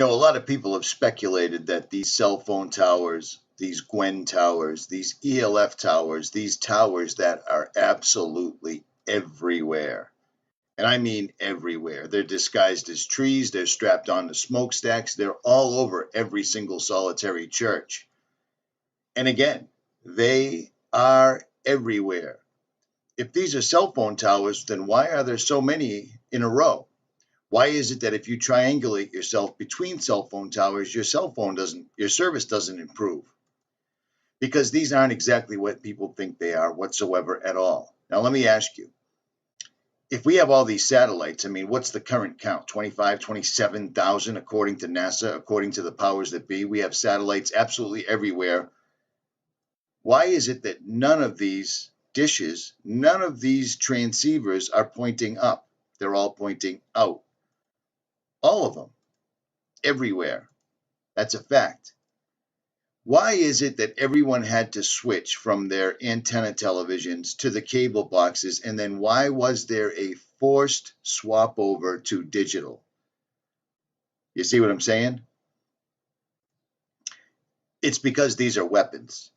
A lot of people have speculated that these cell phone towers, these Gwen towers, these ELF towers, these towers that are absolutely everywhere. And I mean everywhere. They're disguised as trees, they're strapped onto smokestacks, they're all over every single solitary church. And again, they are everywhere. If these are cell phone towers, then why are there so many in a row? Why is it that if you triangulate yourself between cell phone towers, your service doesn't improve? Because these aren't exactly what people think they are whatsoever at all. Now, let me ask you, if we have all these satellites, I mean, what's the current count? 25, 27,000 according to NASA, according to the powers that be. We have satellites absolutely everywhere. Why is it that none of these dishes, none of these transceivers are pointing up? They're all pointing out. All of them, everywhere. That's a fact. Why is it that everyone had to switch from their antenna televisions to the cable boxes, and then why was there a forced swap over to digital? You see what I'm saying? It's because these are weapons.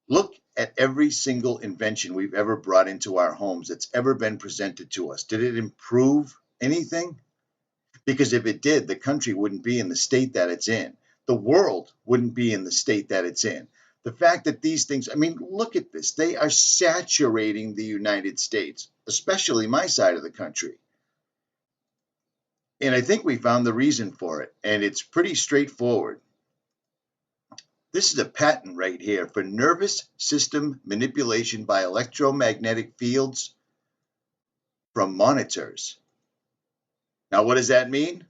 Look at every single invention we've ever brought into our homes that's ever been presented to us. Did it improve anything? Because if it did, the country wouldn't be in the state that it's in. The world wouldn't be in the state that it's in. The fact that these things, I mean, look at this. They are saturating the United States, especially my side of the country. And I think we found the reason for it, and it's pretty straightforward. This is a patent right here for nervous system manipulation by electromagnetic fields from monitors. Now, what does that mean?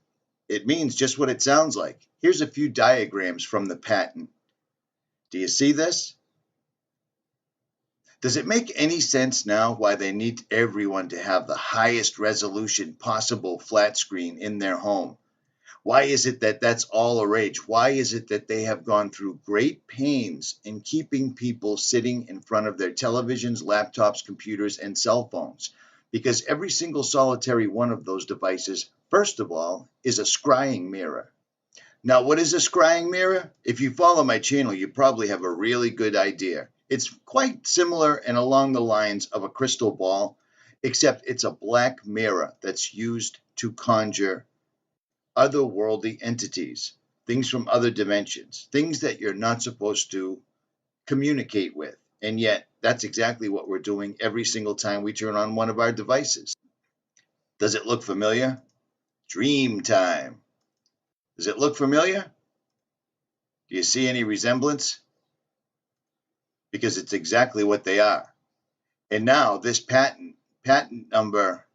It means just what it sounds like. Here's a few diagrams from the patent. Do you see this? Does it make any sense now why they need everyone to have the highest resolution possible flat screen in their home? Why is it that that's all a rage? Why is it that they have gone through great pains in keeping people sitting in front of their televisions, laptops, computers, and cell phones? Because every single solitary one of those devices, first of all, is a scrying mirror. Now, what is a scrying mirror? If you follow my channel, you probably have a really good idea. It's quite similar and along the lines of a crystal ball, except it's a black mirror that's used to conjure otherworldly entities, things from other dimensions, things that you're not supposed to communicate with. And yet, that's exactly what we're doing every single time we turn on one of our devices. Does it look familiar? Dream time. Does it look familiar? Do you see any resemblance? Because it's exactly what they are. And now this patent number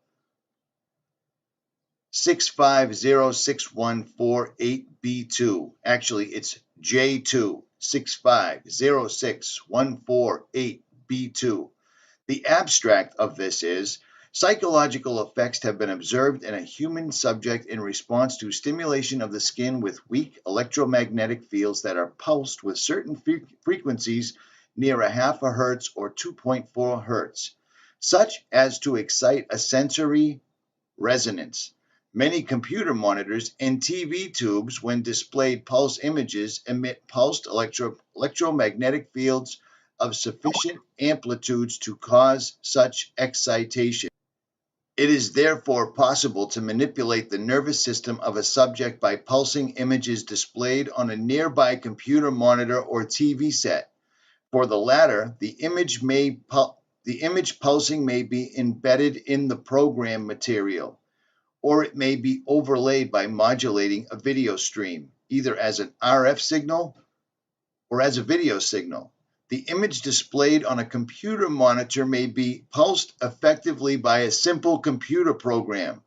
6506148B2, actually it's J2 6506148B2. The abstract of this is psychological effects have been observed in a human subject in response to stimulation of the skin with weak electromagnetic fields that are pulsed with certain frequencies near a half a hertz or 2.4 hertz, such as to excite a sensory resonance. Many computer monitors and TV tubes, when displayed pulse images, emit pulsed electromagnetic fields of sufficient amplitudes to cause such excitation. It is therefore possible to manipulate the nervous system of a subject by pulsing images displayed on a nearby computer monitor or TV set. For the latter, the image pulsing may be embedded in the program material, or it may be overlaid by modulating a video stream, either as an RF signal or as a video signal. The image displayed on a computer monitor may be pulsed effectively by a simple computer program.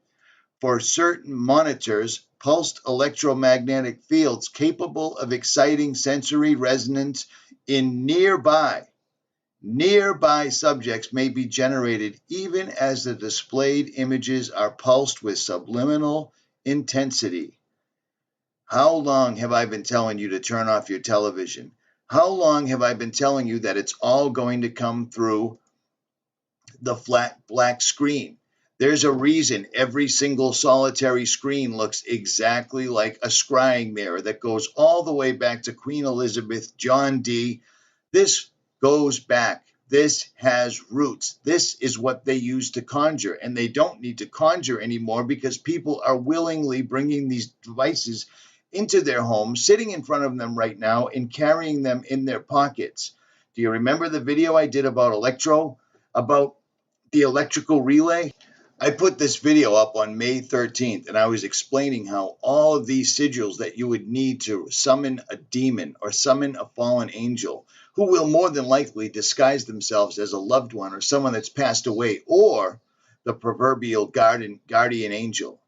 For certain monitors, pulsed electromagnetic fields capable of exciting sensory resonance in nearby subjects may be generated even as the displayed images are pulsed with subliminal intensity. How long have I been telling you to turn off your television? How long have I been telling you that it's all going to come through the flat black screen? There's a reason every single solitary screen looks exactly like a scrying mirror that goes all the way back to Queen Elizabeth, John Dee. This goes back. This has roots. This is what they used to conjure, and they don't need to conjure anymore because people are willingly bringing these devices into their homes, sitting in front of them right now, and carrying them in their pockets. Do you remember the video I did about about the electrical relay? I put this video up on May 13th, and I was explaining how all of these sigils that you would need to summon a demon or summon a fallen angel, who will more than likely disguise themselves as a loved one or someone that's passed away, or the proverbial guardian angel.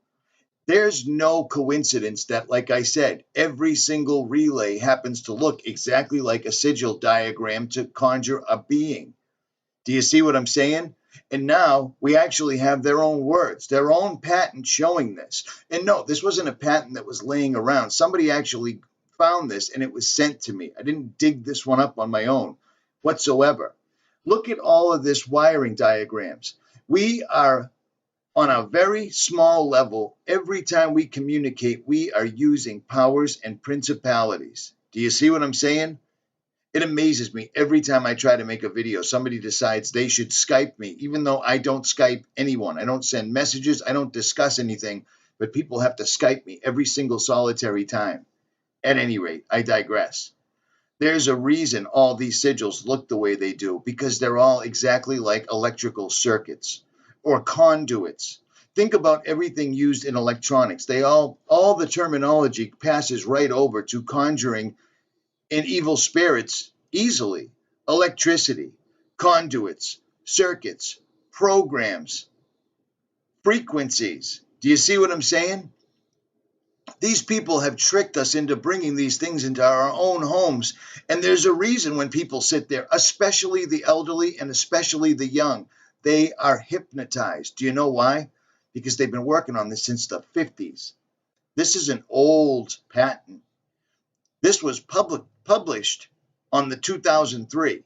There's no coincidence that, like I said, every single relay happens to look exactly like a sigil diagram to conjure a being. Do you see what I'm saying? And now we actually have their own words, their own patent showing this. And no, this wasn't a patent that was laying around. Somebody actually found this and it was sent to me. I didn't dig this one up on my own whatsoever. Look at all of this wiring diagrams. We are on a very small level. Every time we communicate, we are using powers and principalities. Do you see what I'm saying? It amazes me every time I try to make a video, somebody decides they should Skype me, even though I don't Skype anyone. I don't send messages. I don't discuss anything, but people have to Skype me every single solitary time. At any rate, I digress. There's a reason all these sigils look the way they do, because they're all exactly like electrical circuits or conduits. Think about everything used in electronics. All the terminology passes right over to conjuring and evil spirits easily. Electricity, conduits, circuits, programs, frequencies. Do you see what I'm saying? These people have tricked us into bringing these things into our own homes. And there's a reason when people sit there, especially the elderly and especially the young, they are hypnotized. Do you know why? Because they've been working on this since the 50s. This is an old patent. This was published on the 2003.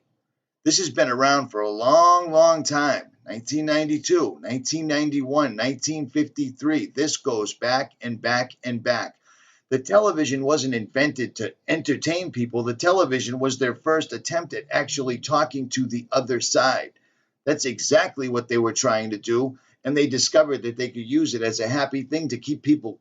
This has been around for a long, long time. 1992, 1991, 1953. This goes back and back and back. The television wasn't invented to entertain people. The television was their first attempt at actually talking to the other side. That's exactly what they were trying to do, and they discovered that they could use it as a happy thing to keep people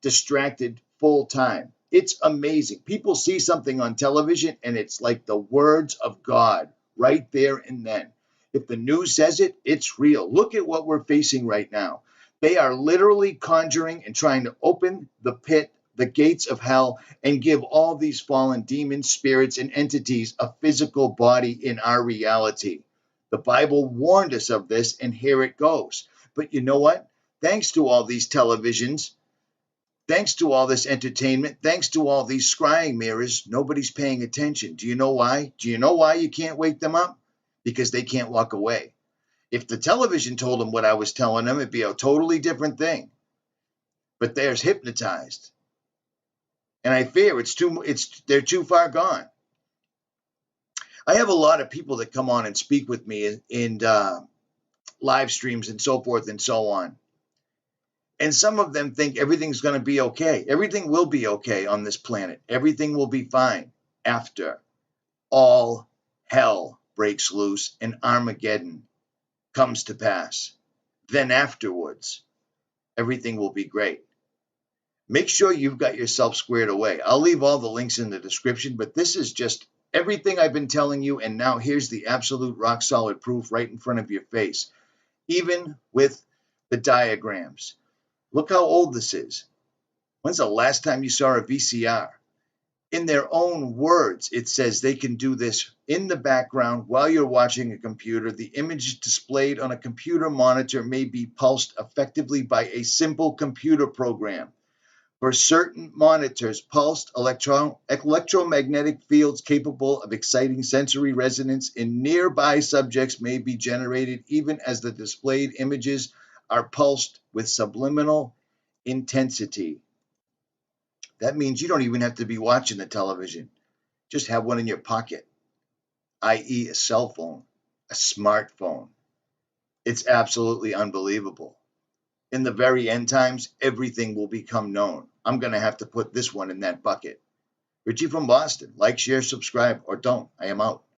distracted full time. It's amazing. People see something on television and it's like the words of God right there and then. If the news says it, it's real. Look at what we're facing right now. They are literally conjuring and trying to open the pit, the gates of hell, and give all these fallen demons, spirits, and entities a physical body in our reality. The Bible warned us of this, and here it goes. But you know what? Thanks to all these televisions, thanks to all this entertainment, thanks to all these scrying mirrors, nobody's paying attention. Do you know why? Do you know why you can't wake them up? Because they can't walk away. If the television told them what I was telling them, it'd be a totally different thing. But they're hypnotized. And I fear they're too far gone. I have a lot of people that come on and speak with me in live streams and so forth and so on. And some of them think everything's going to be okay. Everything will be okay on this planet. Everything will be fine after all hell breaks loose and Armageddon comes to pass. Then afterwards, everything will be great. Make sure you've got yourself squared away. I'll leave all the links in the description, but this is just everything I've been telling you, and now here's the absolute rock solid proof right in front of your face, even with the diagrams. Look how old this is. When's the last time you saw a VCR? In their own words, it says they can do this in the background while you're watching a computer. The image displayed on a computer monitor may be pulsed effectively by a simple computer program. For certain monitors, pulsed electromagnetic fields capable of exciting sensory resonance in nearby subjects may be generated even as the displayed images are pulsed with subliminal intensity. That means you don't even have to be watching the television. Just have one in your pocket, i.e. a cell phone, a smartphone. It's absolutely unbelievable. In the very end times, everything will become known. I'm going to have to put this one in that bucket. Richie from Boston. Like, share, subscribe, or don't. I am out.